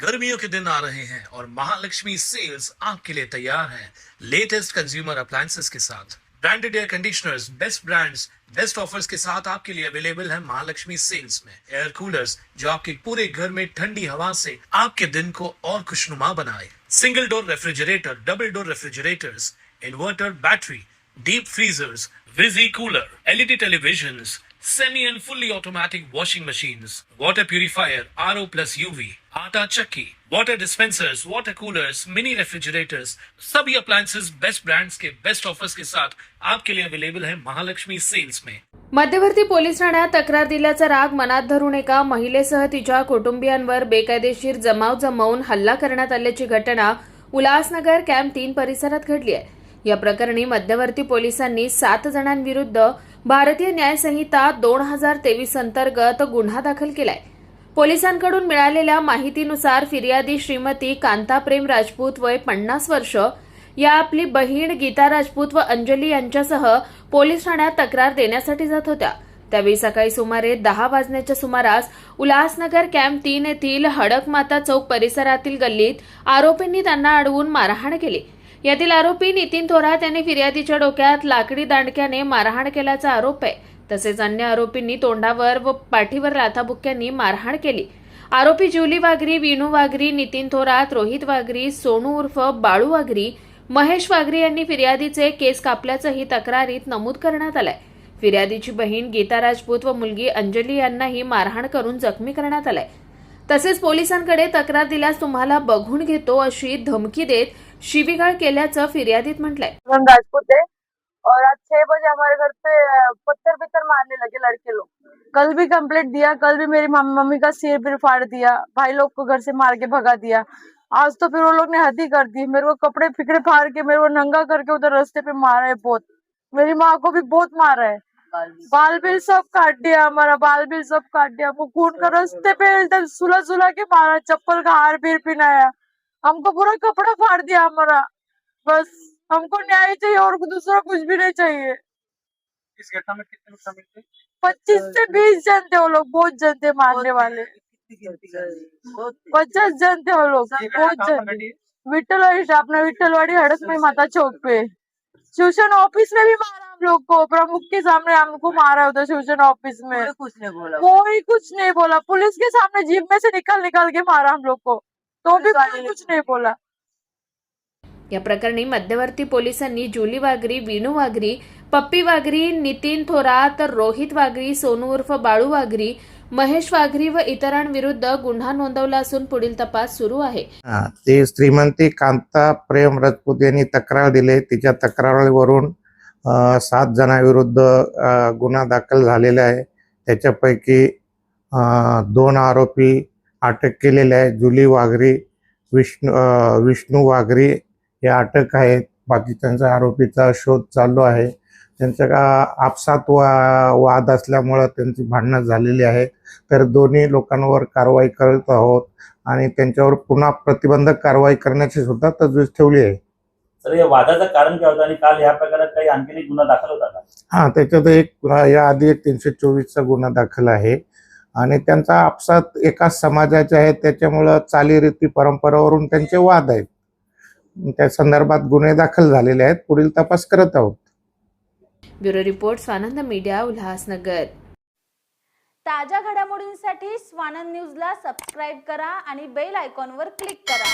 गर्मियों के दिन आ रहे हैं और महालक्ष्मी सेल्स आपके लिए तैयार है लेटेस्ट कंज्यूमर अप्लायंसेस के साथ। Branded air conditioners, best brands, best offers के साथ आपके लिए अवेलेबल है महालक्ष्मी सेल्स में। एयर कूलर्स जो आपके पूरे घर में ठंडी हवा से आपके दिन को और खुशनुमा बनाए। Single door refrigerator, double door refrigerators, inverter battery, deep freezers, visi cooler, LED televisions, semi and fully automatic washing machines, water purifier, RO plus UV, आटा चक्की, water dispensers, water coolers, mini refrigerators, सभी appliances best brands के best offers के साथ आपके लिए available है Mahalakshmi sales में। मध्यवर्ती police ठाण्यात तक्रार दिल्याचा राग मनात धरून एका महिलेसह तिच्या कुटुंबियांवर बेकायदेशीर जमाव जमवून हल्ला करण्यात आल्याची घटना उल्हासनगर कॅम्प 3 परिसरात घडली आहे। या प्रकरणी मध्यवर्ती पोलिसांनी 7 जणांविरुद्ध भारतीय न्याय संहिता 2023 अंतर्गत गुन्हा दाखल केलाय। पोलिसांकडून मिळालेल्या माहितीनुसार फिर्यादी श्रीमती कांता प्रेम राजपूत वय 50 वर्ष या आपली बहीण गीता राजपूत व अंजली यांच्यासह पोलीस ठाण्यात तक्रार देण्यासाठी जात होत्या। त्यावेळी सकाळी सुमारे 10 वाजण्याच्या सुमारास उल्हासनगर कॅम्प 3 येथील हडकमाता चौक परिसरातील गल्लीत आरोपींनी त्यांना अडवून मारहाण केली। यातील आरोपी नितीन थोरात यांनी फिर्यादीच्या डोक्यात लाकडी दांडक्याने मारहाण केल्याचा आरोप आहे। तसेच अन्य आरोपींनी तोंडावर व पाठीवर लाथाबुक्क्यांनी मारहाण केली। आरोपी जुली वाघरी, विनू वाघरी, नितीन थोरात, रोहित वाघरी, सोनू उर्फ बाळू वाघरी, महेश वाघरी यांनी फिर्यादीचे केस कापल्याचंही तक्रारीत नमूद करण्यात आलंय। फिर्यादीची बहीण गीता राजपूत व मुलगी अंजली यांनाही मारहाण करून जखमी करण्यात आलंय। तसेच पोलिसांकडे तक्रार दिल्यास तुम्हाला बघून घेतो अशी धमकी देत शिवीगाळ केल्याचं फिर्यादीत म्हटलंय। राजपूत है और आज 6 बजे हमारे घर पे पत्थर मारने लगे लड़के लोग। कल भी कंप्लेंट दिया, कल भी मेरी मम्मी का सिर फिर फाड़ दिया, भाई लोग को घर से मार के भगा दिया। आज तो फिर वो लोग ने हद ही कर दी, मेरे को कपड़े फिकड़े फाड़ के मेरे को नंगा करके उधर रास्ते पे मारा है बहुत। मेरी माँ को भी बहुत मारा है, बाल बिल सब काट दिया, हमारा बाल बिल सब काट दिया। वो खून का रास्ते पे एकदम सुला के मारा, चप्पल का हार फिर पहनाया, हमको पूरा कपड़ा फाड़ दिया हमारा। बस हमको न्याय चाहिए और दूसरा कुछ भी नहीं चाहिए। इस घटना में कितने लोग शामिल थे? 25 से 20 जन थे वो लोग, बहुत जन थे मारने वाले। 50 जन थे वो लोग, बहुत जन। विठलवाड़ी, अपना विठलवाड़ी हड़क में माता चौक पे शिवसेना ऑफिस में भी मारा हम लोग को, प्रमुख के सामने हमको मारा उधर शिवसेना ऑफिस में। कोई कुछ नहीं बोला, पुलिस के सामने जीप में से निकाल के मारा हम लोग को, तो भी कोई कुछ नहीं बोला। या प्रकरणी मध्यवर्ती पोलिसांनी जुली वाघरी, विनू वाघरी, पप्पी वाघरी, नितीन थोरात, रोहित वाघरी, सोनू उर्फ बाळू वाघरी, महेश वाघरी व इतरांविरुद्ध गुन्हा नोंदवला असून पुढील तपास सुरू आहे। ते श्रीमती कांता प्रेम राजपूत यांनी तक्रार दिली। तिच्या तक्रारीवरून 7 जणांविरुद्ध गुन्हा दाखल झालेला आहे। त्याच्यापैकी 2 आरोपी अटक केलेले आहेत। जुली वाघरी, विष्णू वाघरी हे अटक आहेत। बाकीच्यांचा आरोपीचा शोध चालू आहे। त्यांचा आपसात वाद असल्यामुळे त्यांची भांडणं झालेली आहे, तर दोन्ही लोकांवर कारवाई करत आहोत आणि त्यांच्यावर पुन्हा प्रतिबंधक कारवाई करण्याची सुद्धा तजवीज ठेवली आहे। सर, या वादाचं कारण काय होतं आणि काल या प्रकारात काही आणखी एक गुन्हा दाखल होता का? त्याच्यात एक याआधी एक 324चा गुन्हा दाखल आहे आणि त्यांचा आपसात एकाच समाजाचे आहेत, त्याच्यामुळे चालीरीती परंपरावरून त्यांचे वाद आहेत। त्या संदर्भात गुन्हे दाखल झालेले आहेत, पुढील तपास करत आहोत। Bureau report, Swanand media, Ulhasnagar. ताज्या घडामोडींसाठी स्वानंद न्यूजला सबस्क्राईब करा आणि बेल आयकॉनवर क्लिक करा।